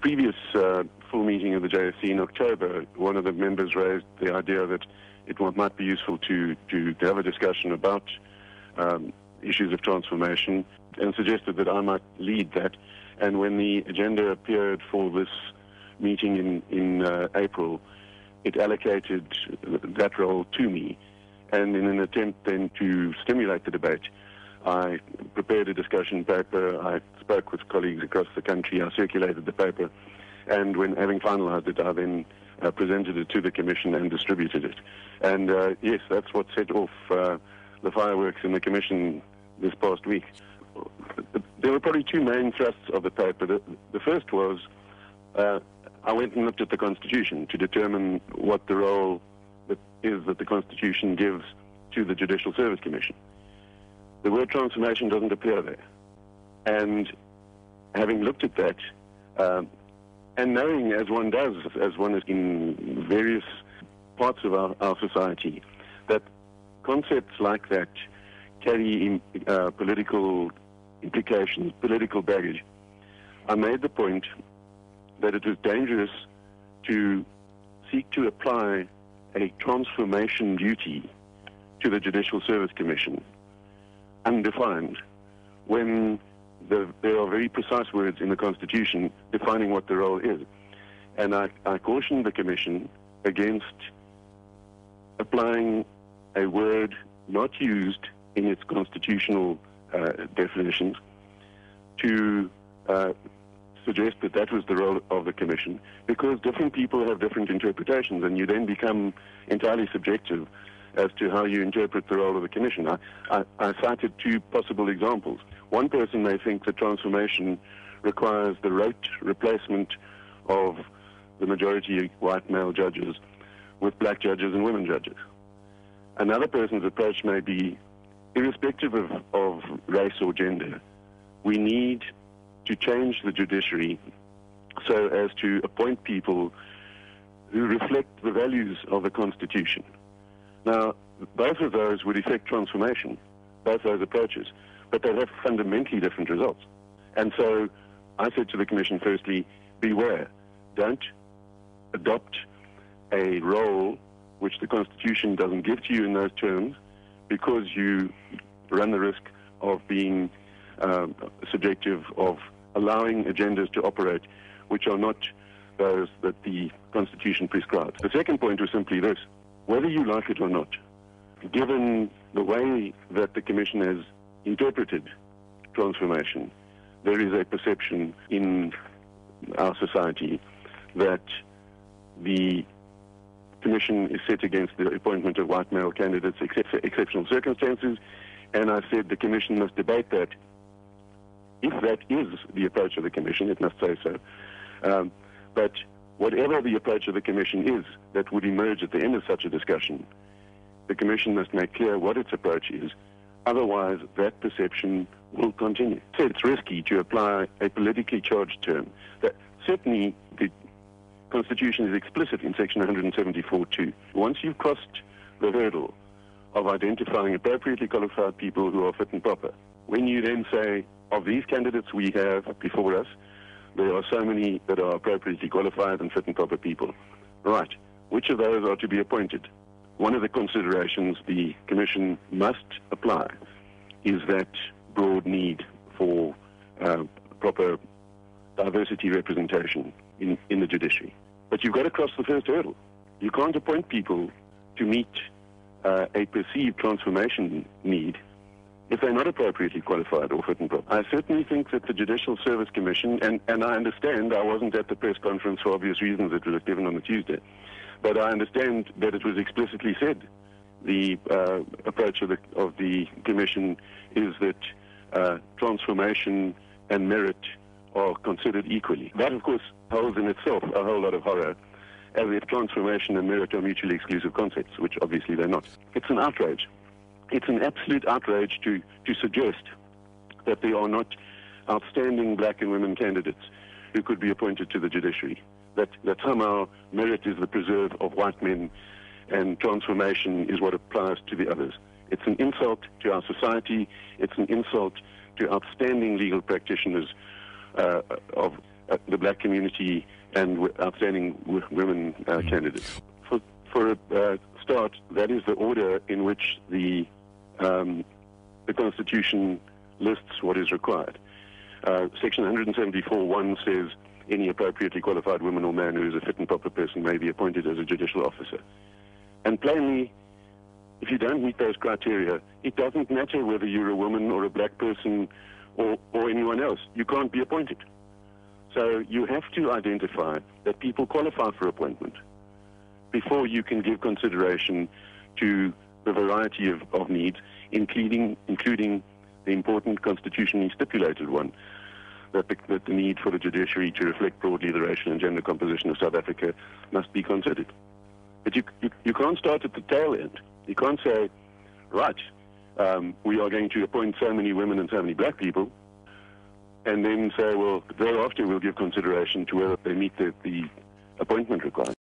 previous full meeting of the JSC in October, one of the members raised the idea that it might be useful to have a discussion about issues of transformation, and suggested that I might lead that. And when the agenda appeared for this meeting in April, it allocated that role to me. And in an attempt then to stimulate the debate, I prepared a discussion paper. I spoke with colleagues across the country. I circulated the paper. And when having finalized it, I then presented it to the Commission and distributed it. And yes, that's what set off the fireworks in the Commission this past week. There were probably two main thrusts of the paper. The first was I went and looked at the Constitution to determine what the role that the Constitution gives to the Judicial Service Commission. The word transformation doesn't appear there. And having looked at that, and knowing, as one does, as one is in various parts of our society, that concepts like that carry political implications, political baggage, I made the point that it was dangerous to seek to apply a transformation duty to the Judicial Service Commission, undefined, when there are very precise words in the Constitution defining what the role is. And I cautioned the Commission against applying a word not used in its constitutional definitions to suggest that that was the role of the Commission, because different people have different interpretations, and you then become entirely subjective as to how you interpret the role of the Commission. I cited two possible examples. One person may think that transformation requires the rote replacement of the majority white male judges with black judges and women judges. Another person's approach may be, irrespective of race or gender, we need to change the judiciary so as to appoint people who reflect the values of the Constitution. Now, both of those would effect transformation, both those approaches, but they have fundamentally different results. And so I said to the Commission, firstly, beware. Don't adopt a role which the Constitution doesn't give to you in those terms, because you run the risk of being subjective, of allowing agendas to operate which are not those that the Constitution prescribes. The second point was simply this: whether you like it or not, given the way that the Commission has interpreted transformation, there is a perception in our society that the Commission is set against the appointment of white male candidates except for exceptional circumstances, and I said the Commission must debate that. If that is the approach of the Commission, it must say so. But whatever the approach of the Commission is that would emerge at the end of such a discussion, the Commission must make clear what its approach is. Otherwise, that perception will continue. So it's risky to apply a politically charged term. That certainly the Constitution is explicit in Section 174(2). Once you've crossed the hurdle of identifying appropriately qualified people who are fit and proper, when you then say, of these candidates we have before us, there are so many that are appropriately qualified and fit and proper people. Right, which of those are to be appointed? One of the considerations the Commission must apply is that broad need for proper diversity representation in the judiciary. But you've got to cross the first hurdle. You can't appoint people to meet a perceived transformation need if they're not appropriately qualified or fit and proper. I certainly think that the Judicial Service Commission, and I understand, I wasn't at the press conference for obvious reasons that was given on the Tuesday, but I understand that it was explicitly said the approach of the Commission is that transformation and merit are considered equally. That, of course, holds in itself a whole lot of horror, as if transformation and merit are mutually exclusive concepts, which obviously they're not. It's an outrage. It's an absolute outrage to suggest that there are not outstanding black and women candidates who could be appointed to the judiciary, that somehow merit is the preserve of white men and transformation is what applies to the others. It's an insult to our society. It's an insult to outstanding legal practitioners of the black community and outstanding women candidates. For a start, that is the order in which the Constitution lists what is required. Section 174(1) says any appropriately qualified woman or man who is a fit and proper person may be appointed as a judicial officer. And plainly, if you don't meet those criteria, it doesn't matter whether you're a woman or a black person or anyone else. You can't be appointed. So you have to identify that people qualify for appointment before you can give consideration to the variety of needs, including the important constitutionally stipulated one, that the need for the judiciary to reflect broadly the racial and gender composition of South Africa must be considered. But you can't start at the tail end. You can't say, right, we are going to appoint so many women and so many black people, and then say, well, thereafter we'll give consideration to whether they meet the appointment requirements.